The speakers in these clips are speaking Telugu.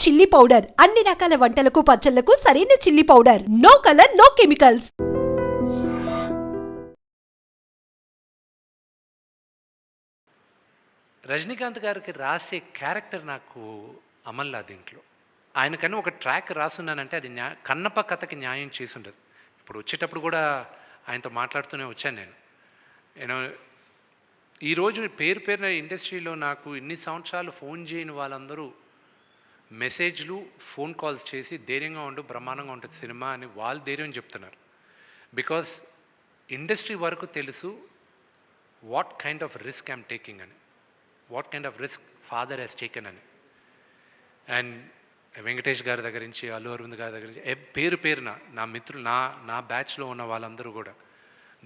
చిల్లీ పౌడర్ అన్ని రకాల వంటలకు పచ్చళ్లకు సరైన chilli powder. No colour, no chemicals. Rajinikanth గారికి రాసే క్యారెక్టర్ నాకు అమల్లా దీంట్లో. ఆయనకని ఒక ట్రాక్ రాసున్నానంటే అది కన్నప్ప కథకి న్యాయం చేసి ఉండదు. ఇప్పుడు వచ్చేటప్పుడు కూడా ఆయనతో మాట్లాడుతూనే వచ్చాను నేను ఈరోజు పేరున ఇండస్ట్రీలో నాకు ఇన్ని సంవత్సరాలు ఫోన్ చేయని వాళ్ళందరూ మెసేజ్లు, ఫోన్ కాల్స్ చేసి ధైర్యంగా ఉండు, బ్రహ్మాండంగా ఉంటుంది సినిమా అని వాళ్ళు ధైర్యం చెప్తున్నారు. బికాస్ ఇండస్ట్రీ వరకు తెలుసు what kind of risk I'm taking అని, what kind of risk father has taken అని. అండ్ వెంకటేష్ గారి దగ్గర నుంచి, అల్లు అరవింద్ గారి దగ్గర నుంచి పేరున నా మిత్రులు, నా బ్యాచ్లో ఉన్న వాళ్ళందరూ కూడా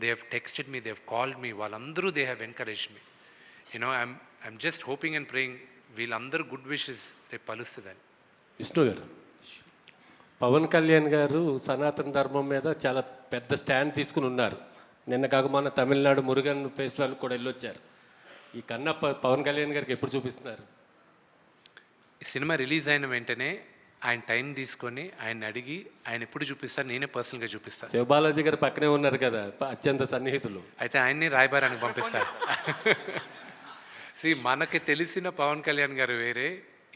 they have texted me, they have called me, వాళ్ళందరూ they have encouraged me. I'm just hoping and praying వీళ్ళందరూ గుడ్ విషెస్ రేపు పలుస్తుందని. విష్ణు గారు, పవన్ కళ్యాణ్ గారు సనాతన ధర్మం మీద చాలా పెద్ద స్టాండ్ తీసుకుని ఉన్నారు. నిన్న కాక మన తమిళనాడు మురుగన్ ఫెస్టివల్ కూడా వెళ్ళొచ్చారు. ఈ కన్నప్ప పవన్ కళ్యాణ్ గారికి ఎప్పుడు చూపిస్తున్నారు? ఈ సినిమా రిలీజ్ అయిన వెంటనే ఆయన టైం తీసుకొని ఆయన అడిగి ఆయన ఎప్పుడు చూపిస్తారు, నేనే పర్సనల్గా చూపిస్తాను. శివబాలాజీ గారు పక్కనే ఉన్నారు కదా, అత్యంత సన్నిహితులు. అయితే ఆయన్ని రాయబారానికి పంపిస్తారు. మనకి తెలిసిన పవన్ కళ్యాణ్ గారు వేరే.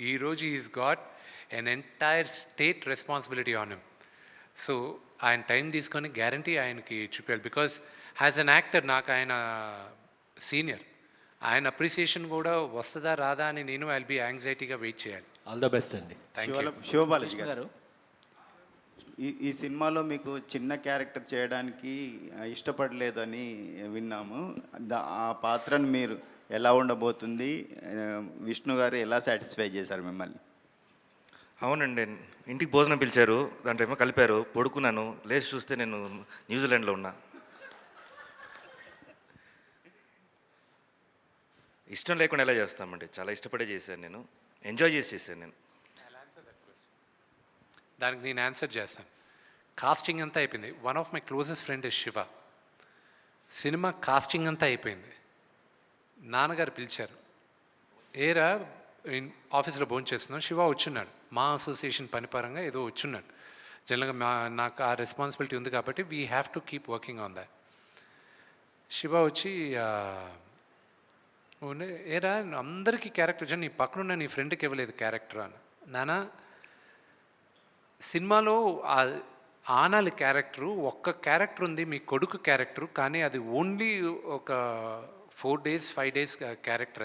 ఈరోజు is got an entire state responsibility on him. So ఆయన టైం తీసుకొని గ్యారంటీ ఆయనకి చూపించాలి. బికాజ్ యాజ్ అన్ యాక్టర్ నాకు ఆయన సీనియర్, ఆయన అప్రిసియేషన్ కూడా వస్తుందా రాదా అని నేను ఐల్ బి యాంగ్జైటీగా వెయిట్ చేయాలి. ఆల్ ద బెస్ట్ అండి. శివబాలాజీ గారు, ఈ సినిమాలో మీకు చిన్న క్యారెక్టర్ చేయడానికి ఇష్టపడలేదని విన్నాము. ఆ పాత్రను మీరు ఎలా ఉండబోతుంది, విష్ణు గారు ఎలా సాటిస్ఫై చేశారు మిమ్మల్ని? అవునండి, ఇంటికి భోజనం పిలిచారు, దాంట్లో ఏమో కలిపారు, పడుకున్నాను, లేచి చూస్తే నేను న్యూజిలాండ్లో ఉన్నా. ఇష్టం లేకుండా ఎలా చేస్తామండి, చాలా ఇష్టపడే చేశాను, నేను ఎంజాయ్ చేసి చేశాను. నేను దానికి నేను ఆన్సర్ చేస్తాను. కాస్టింగ్ అంతా అయిపోయింది. One of my closest friend is Shiva. Cinema casting అంతా అయిపోయింది. నాన్నగారు పిలిచారు, ఏరా ఆఫీస్లో భోజనం చేస్తున్నాం, శివ వచ్చున్నాడు. మా అసోసియేషన్ పనిపరంగా ఏదో వచ్చున్నాడు. జనరల్గా నాకు ఆ రెస్పాన్సిబిలిటీ ఉంది కాబట్టి we have to keep working on that. Shiva వచ్చి ఏరా అందరికీ క్యారెక్టర్ వచ్చాను, నీ పక్కనున్న నీ ఫ్రెండ్కి ఇవ్వలేదు క్యారెక్టర్ అని. నానా, సినిమాలో ఆనాలి క్యారెక్టరు ఒక్క క్యారెక్టర్ ఉంది, మీ కొడుకు క్యారెక్టరు, కానీ అది ఓన్లీ ఒక 4 days 5 days క్యారెక్టర్.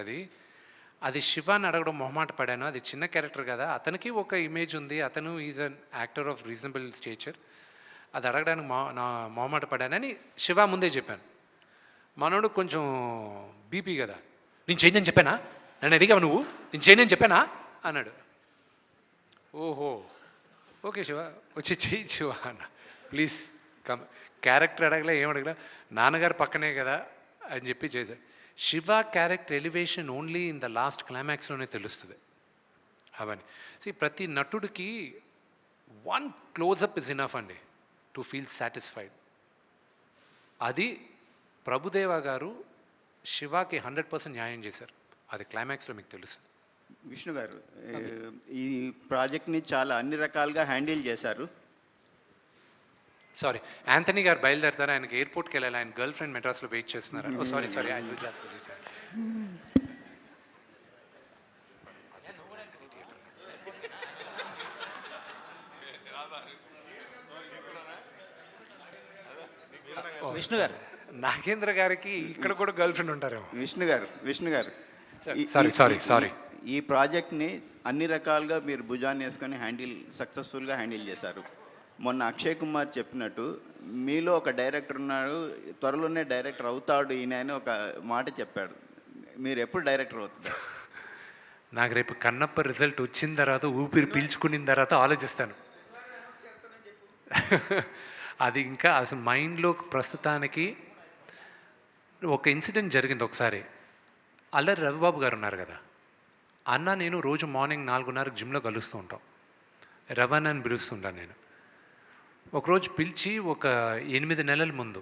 అది శివాని అడగడం మొహమాట పడాను. అది చిన్న క్యారెక్టర్ కదా, అతనికి ఒక ఇమేజ్ ఉంది, అతను is an actor of reasonable stature, అది అడగడానికి నా మొహమాట పడానని శివ ముందే చెప్పాను. మనోడు కొంచెం బీపీ కదా, నేను చేయనని చెప్పానా, నన్ను అడిగావు నువ్వు, నేను చేయనని చెప్పానా అన్నాడు. ఓహో ఓకే శివ, వచ్చి చెయ్యి శివ అన్న, ప్లీజ్ కమ్. క్యారెక్టర్ అడగలే, ఏం అడగలే, నాన్నగారు పక్కనే కదా అని చెప్పి చేశాడు. Shiva character elevation only in the last క్లైమాక్స్లోనే తెలుస్తుంది అవన్నీ. ప్రతి నటుడికి 1 close-up ఇస్ ఇనఫ్ అండి టు ఫీల్ సాటిస్ఫైడ్. అది ప్రభుదేవ గారు శివాకి 100% న్యాయం చేశారు. అది క్లైమాక్స్లో మీకు తెలుస్తుంది. విష్ణు గారు, ఈ ప్రాజెక్ట్ని చాలా అన్ని రకాలుగా హ్యాండిల్ చేశారు. సారీ, యాంథనీ గారు బయలుదేరుతారు, ఆయనకి ఎయిర్పోర్ట్కి వెళ్ళాలి, ఆయన గర్ల్ ఫ్రెండ్ మెడ్రాస్లో వెయిట్ చేస్తున్నారు. Oh sorry I will just Vishnu garu, Nagendra గారికి ఇక్కడ కూడా గర్ల్ ఫ్రెండ్ ఉంటారేమో. విష్ణు గారు సారీ ఈ ప్రాజెక్ట్ని అన్ని రకాలుగా మీరు భుజాన్ని వేసుకొని సక్సెస్ఫుల్గా హ్యాండిల్ చేశారు. మొన్న అక్షయ్ కుమార్ చెప్పినట్టు మీలో ఒక డైరెక్టర్ ఉన్నాడు, త్వరలోనే డైరెక్టర్ అవుతాడు ఈయన అని ఒక మాట చెప్పాడు. మీరు ఎప్పుడు డైరెక్టర్ అవుతారు? నాకు రేపు కన్నప్ప రిజల్ట్ వచ్చిన తర్వాత, ఊపిరి పీల్చుకున్న తర్వాత ఆలోచిస్తాను. అది ఇంకా అసలు మైండ్లో ప్రస్తుతానికి ఒక ఇన్సిడెంట్ జరిగింది ఒకసారి. అల్లరి రవిబాబు గారు ఉన్నారు కదా, అన్న నేను రోజు మార్నింగ్ 4:30 జిమ్లో కలుస్తూ ఉంటాం. రవణ్ అని పిలుస్తుంటాను నేను. ఒకరోజు పిలిచి ఒక 8 నెలల ముందు,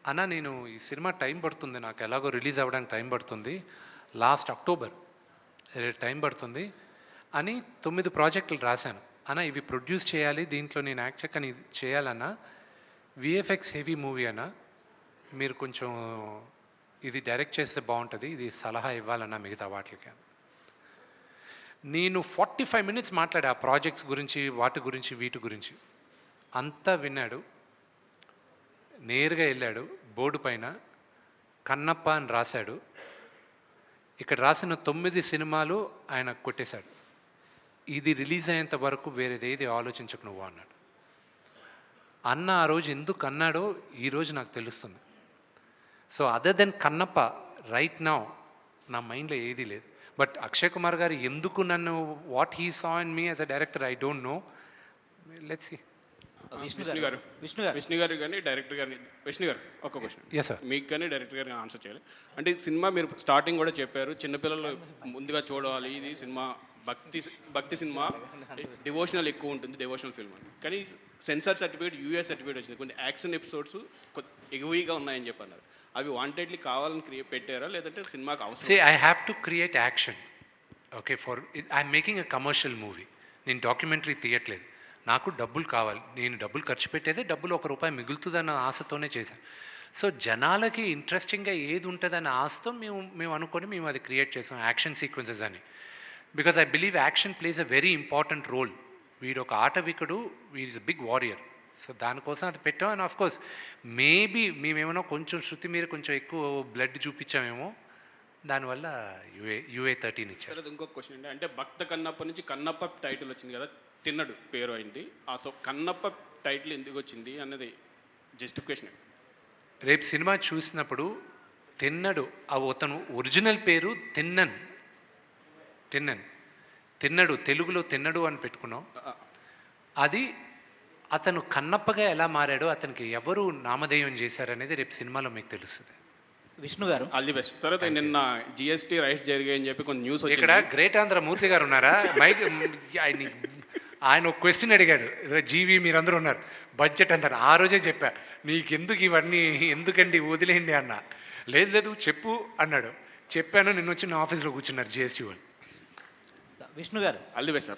అన్న నేను ఈ సినిమా టైం పడుతుంది, నాకు ఎలాగో రిలీజ్ అవ్వడానికి టైం పడుతుంది, లాస్ట్ అక్టోబర్ టైం పడుతుంది, అని 9 ప్రాజెక్టులు రాశాను. అన్న ఇవి ప్రొడ్యూస్ చేయాలి, దీంట్లో నేను యాక్ట్ కానీ ఇది చేయాలన్నా విఎఫ్ఎక్స్ హెవీ మూవీ అన్న, మీరు కొంచెం ఇది డైరెక్ట్ చేస్తే బాగుంటుంది, ఇది సలహా ఇవ్వాలన్నా మిగతా వాటికి. నేను 45 minutes మాట్లాడా ఆ ప్రాజెక్ట్స్ గురించి, వాటి గురించి, వీటి గురించి. అంతా విన్నాడు. నేరుగా వెళ్ళాడు బోర్డు పైన కన్నప్ప అని రాశాడు. ఇక్కడ రాసిన 9 సినిమాలు ఆయన కొట్టేశాడు. ఇది రిలీజ్ అయ్యేంత వరకు వేరేదేది ఆలోచించకు నువ్వు అన్నాడు. అన్న ఆ రోజు ఎందుకు అన్నాడో ఈరోజు నాకు తెలుస్తుంది. So other than Kannappa right now నా మైండ్లో ఏదీ లేదు. బట్ అక్షయ్ కుమార్ గారు ఎందుకు నన్ను what he saw in me as a director I don't know. Let's see. Vishnu గారు కానీ డైరెక్టర్ గారిని, విష్ణు గారు ఒక క్వశ్చన్ Yes, sir. మీకు కానీ డైరెక్టర్ గారిని ఆన్సర్ చేయాలి. అంటే సినిమా మీరు స్టార్టింగ్ కూడా చెప్పారు, చిన్నపిల్లలు ముందుగా చూడాలి, ఇది సినిమా భక్తి సినిమా, డివోషనల్ ఎక్కువ ఉంటుంది, డివోషనల్ ఫిల్మ్ అని. కానీ సెన్సార్ సర్టిఫికేట్, యూఎస్ సర్టిఫికేట్ వచ్చింది. కొన్ని యాక్షన్ ఎపిసోడ్స్ ఎగువీగా ఉన్నాయని చెప్పి అన్నారు. అవి వాంటెడ్లీ కావాలని పెట్టారా లేదంటే సినిమాకి అవసరం? See, I have to create action. Okay, I'm making a commercial movie. నేను డాక్యుమెంటరీ తీయట్లేదు. నాకు డబ్బులు కావాలి, నేను డబ్బులు ఖర్చు పెట్టేదే డబ్బులు ₹1 మిగులుతుందన్న ఆశతోనే చేశాను. సో జనాలకి ఇంట్రెస్టింగ్గా ఏది ఉంటుందన్న ఆశతో మేము అనుకొని మేము అది క్రియేట్ చేసాం, యాక్షన్ సీక్వెన్సెస్ అని. Because I believe action plays a very important role. వీడు ఒక ఆటవికుడు, వీడ్ is a big warrior. So దానికోసం అది పెట్టాం. అండ్ ఆఫ్కోర్స్ మేబీ మేమేమో కొంచెం శృతి మీద కొంచెం ఎక్కువ బ్లడ్ చూపించామేమో, దానివల్ల UA-13 ఇచ్చారు. తర్వాత ఇంకొక క్వశ్చన్ అండి, అంటే భక్త కన్నప్ప నుంచి కన్నప్ప టైటిల్ వచ్చింది కదా, తిన్నడు పేరు అయింది. సో కన్నప్ప టైటిల్ ఎందుకు వచ్చింది అన్నది జస్టిఫికేషన్. రేపు సినిమా చూసినప్పుడు తిన్నడు, అతను ఒరిజినల్ పేరు తిన్నడు, తెలుగులో తిన్నడు అని పెట్టుకున్నాం. అది అతను కన్నప్పగా ఎలా మారాడో, అతనికి ఎవరు నామధేయం చేశారనేది రేపు సినిమాలో మీకు తెలుస్తుంది. విష్ణు గారు ఆల్ ది బెస్ట్. తర్వాత నిన్న GST రైట్స్ జరిగాయని చెప్పి కొంచెం న్యూస్ ఇక్కడ వచ్చింది. గ్రేట్ ఆంధ్ర మూర్తి గారు ఉన్నారా? ఆయన ఒక క్వశ్చన్ అడిగాడు, జీవి మీరందరూ ఉన్నారు, బడ్జెట్ అంటారు. ఆ రోజే చెప్పా, నీకెందుకు ఇవన్నీ, ఎందుకండి వదిలేయండి అన్న. లేదు చెప్పు అన్నాడు. చెప్పాను, నిన్న వచ్చి నా ఆఫీస్లో కూర్చున్నారు GST వాళ్ళు. విష్ణు గారు ఆల్ ది బెస్ట్ సార్.